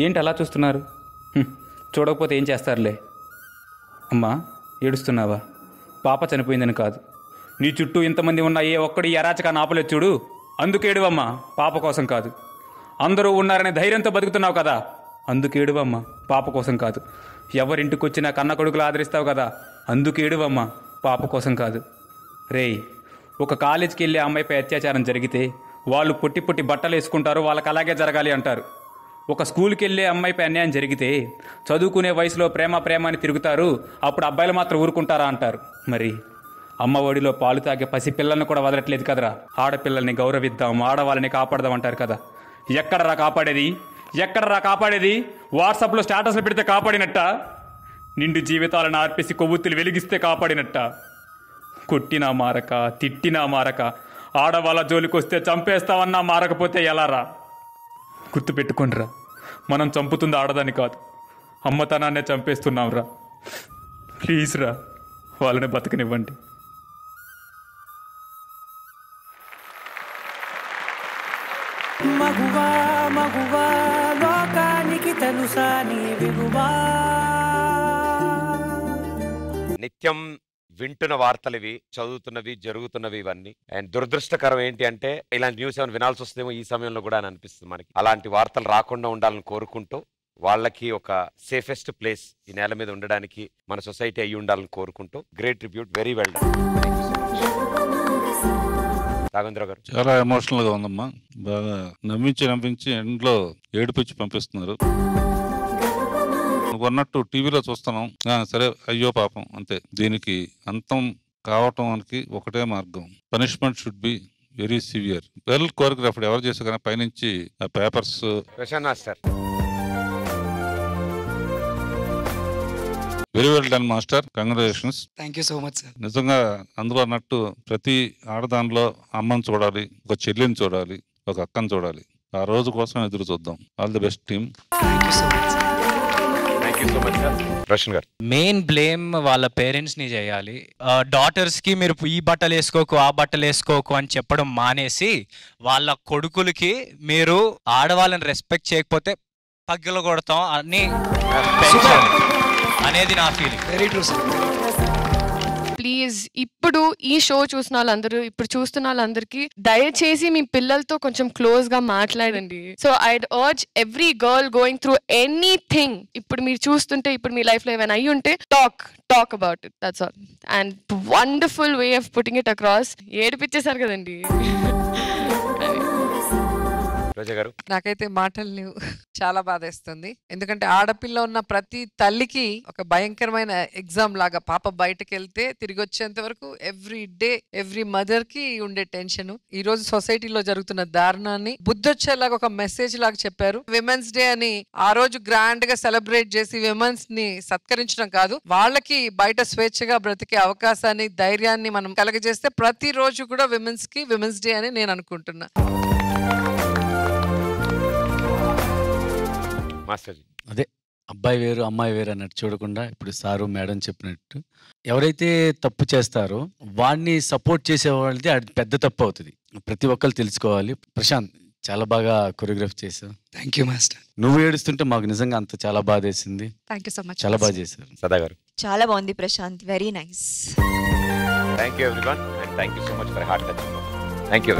ఏంటి అలా చూస్తున్నారు? చూడకపోతే ఏం చేస్తారులే. అమ్మా, ఏడుస్తున్నావా? పాప చనిపోయిందని కాదు, నీ చుట్టూ ఇంతమంది ఉన్న ఏ ఒక్కడు ఈ అరాచకాన్ని ఆపలేదు చూడు, అందుకేడువమ్మా. పాప కోసం కాదు. అందరూ ఉన్నారనే ధైర్యంతో బతుకుతున్నావు కదా, అందుకేడువమ్మా. పాప కోసం కాదు. ఎవరింటికి వచ్చినా కన్న కొడుకులు ఆదరిస్తావు కదా, అందుకేడువమ్మా. పాప కోసం కాదు. రేయ్, ఒక కాలేజీకి వెళ్ళే అమ్మాయిపై అత్యాచారం జరిగితే వాళ్ళు పొట్టి పొట్టి బట్టలు వేసుకుంటారు, వాళ్ళకి అలాగే జరగాలి అంటారు. ఒక స్కూల్కి వెళ్ళే అమ్మాయిపై అన్యాయం జరిగితే చదువుకునే వయసులో ప్రేమ ప్రేమ అని తిరుగుతారు, అప్పుడు అబ్బాయిలు మాత్రం ఊరుకుంటారా అంటారు. మరి అమ్మ ఒడిలో పాలు తాగే పసి పిల్లల్ని కూడా వదలట్లేదు కదరా. ఆడపిల్లల్ని గౌరవిద్దాం, ఆడవాళ్ళని కాపాడదాం అంటారు కదా. ఎక్కడరా కాపాడేది? ఎక్కడరా కాపాడేది? వాట్సాప్లో స్టేటస్లు పెడితే కాపాడినట్ట? నిండు జీవితాలను ఆర్పేసి కొవ్వొత్తులు వెలిగిస్తే కాపాడినట్ట. కొట్టినా మారక, తిట్టినా మారక, ఆడవాళ్ళ జోలికొస్తే చంపేస్తావన్నా మారకపోతే ఎలారా? గుర్తుపెట్టుకోండిరా, మనం చంపుతుంది ఆడదాన్ని కాదు, అమ్మతనాన్నే చంపేస్తున్నాంరా. ప్లీజ్ రా, వాళ్ళని బతకనివ్వండి. మగువా మగువా లోకానికి తెలుసా నీ విలువా. నిత్యం వింటున్న వార్తలు ఇవి, చదువుతున్నవి, జరుగుతున్నవి ఇవన్నీ. అండ్ దురదృష్టకరం ఏంటి అంటే ఇలాంటి న్యూస్ ఏమైనా వినాల్సి వస్తుందేమో ఈ సమయంలో కూడా అని అనిపిస్తుంది మనకి. అలాంటి వార్తలు రాకుండా ఉండాలని కోరుకుంటూ, వాళ్ళకి ఒక సేఫెస్ట్ ప్లేస్ ఈ నేల మీద ఉండడానికి మన సొసైటీ అయ్యి ఉండాలని కోరుకుంటూ, great tribute, very well done. Raghavendra గారు, చాలా ఎమోషనల్ గా ఉందమ్మా. బాగా నవ్వించి ఎండ్లో ఏడిపించి పంపిస్తున్నారు. నువ్వు అన్నట్టు టీవీలో చూస్తున్నాం, సరే అయ్యో పాపం అంతే. దీనికి అంతం కావటానికి ఒకటే మార్గం, punishment should be very severe. Well choreographed ఎవరు చేసా కానీ పైనుంచి ఆ papers. Very well done master, congratulations. Thank you so much sir. నిజంగా అందులో అన్నట్టు ప్రతి ఆడదానిలో అమ్మని చూడాలి, ఒక చెల్లిని చూడాలి, ఒక అక్కని చూడాలి. ఆ రోజు కోసం ఎదురు చూద్దాం. All the best team. Thank you so much. Main blame వాళ్ళ పేరెంట్స్ ని చేయాలి. డాటర్స్ కి మీరు ఈ బట్టలు వేసుకోకు, ఆ బట్టలు వేసుకోకు అని చెప్పడం మానేసి, వాళ్ళ కొడుకులకి మీరు ఆడవాళ్ళని రెస్పెక్ట్ చేయకపోతే పగ్గిలు కొడతాం అని అనేది నా feeling. Very true sir. Please ఇప్పుడు ఈ షో చూసిన వాళ్ళందరూ, ఇప్పుడు చూస్తున్న వాళ్ళందరికీ దయచేసి మీ పిల్లలతో కొంచెం క్లోజ్ గా మాట్లాడండి. So I'd urge every girl going through anything, ఇప్పుడు మీరు చూస్తుంటే, ఇప్పుడు మీ లైఫ్ లో ఏమైనా అయ్యి ఉంటే talk about it, that's all. And wonderful way of putting it across. ఏడిపించేశారు కదండి. నాకైతే మాటలు లేవు, చాలా బాధేస్తుంది. ఎందుకంటే ఆడపిల్ల ఉన్న ప్రతి తల్లికి ఒక భయంకరమైన ఎగ్జామ్ లాగా. పాప బయటకు వెళ్తే తిరిగి వచ్చేంత వరకు ఎవ్రీ డే ఎవ్రీ మదర్ కి ఉండే టెన్షన్. ఈ రోజు సొసైటీలో జరుగుతున్న దారుణాన్ని బుద్ధొచ్చేలాగా ఒక మెసేజ్ లాగా చెప్పారు. విమెన్స్ డే అని ఆ రోజు గ్రాండ్ గా సెలబ్రేట్ చేసి విమెన్స్ ని సత్కరించడం కాదు, వాళ్ళకి బయట స్వేచ్ఛగా బ్రతికే అవకాశాన్ని, ధైర్యాన్ని మనం కలగజేస్తే ప్రతి రోజు కూడా విమెన్స్ కి విమెన్స్ డే అని నేను అనుకుంటున్నా. అదే అబ్బాయి వేరు అమ్మాయి వేరు అన్నట్టు చూడకుండా, ఇప్పుడు సారు మేడం చెప్పినట్టు ఎవరైతే తప్పు చేస్తారో వాడిని సపోర్ట్ చేసే వాళ్ళది అది పెద్ద తప్పు అవుతుంది. ప్రతి ఒక్కరు తెలుసుకోవాలి. ప్రశాంత్, చాలా బాగా కొరియోగ్రాఫ్ చేశావు. Thank you master. నువ్వు ఏడుస్తుంటే మాకు నిజంగా అంత చాలా బాధ వేసింది. Thank you so much. చాలా బాగా చేశారు. సదా గారు, చాలా బాగుంది Prashant, very nice. Thank you everyone and thank you so much for heart touching. Thank you.